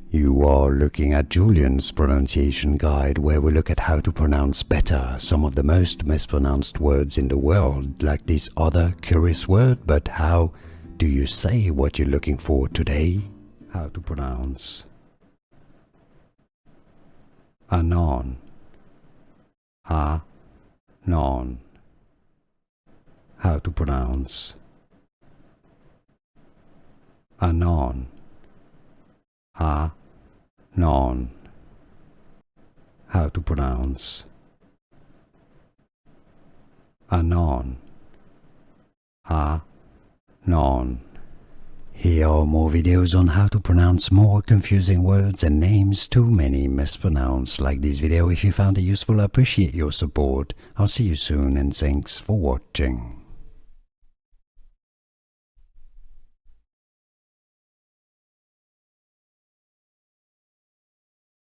You are looking at Julian's pronunciation guide, where we look at how to pronounce better some of the most mispronounced words in the world, like this other curious word. But how do you say what you're looking for today? How to pronounce anon. Anon. How to pronounce anon. Anon. How to pronounce anon. Anon. Here are more videos on how to pronounce more confusing words and names too many mispronounced. Like this video if you found it useful. I appreciate your support. I'll see you soon and thanks for watching.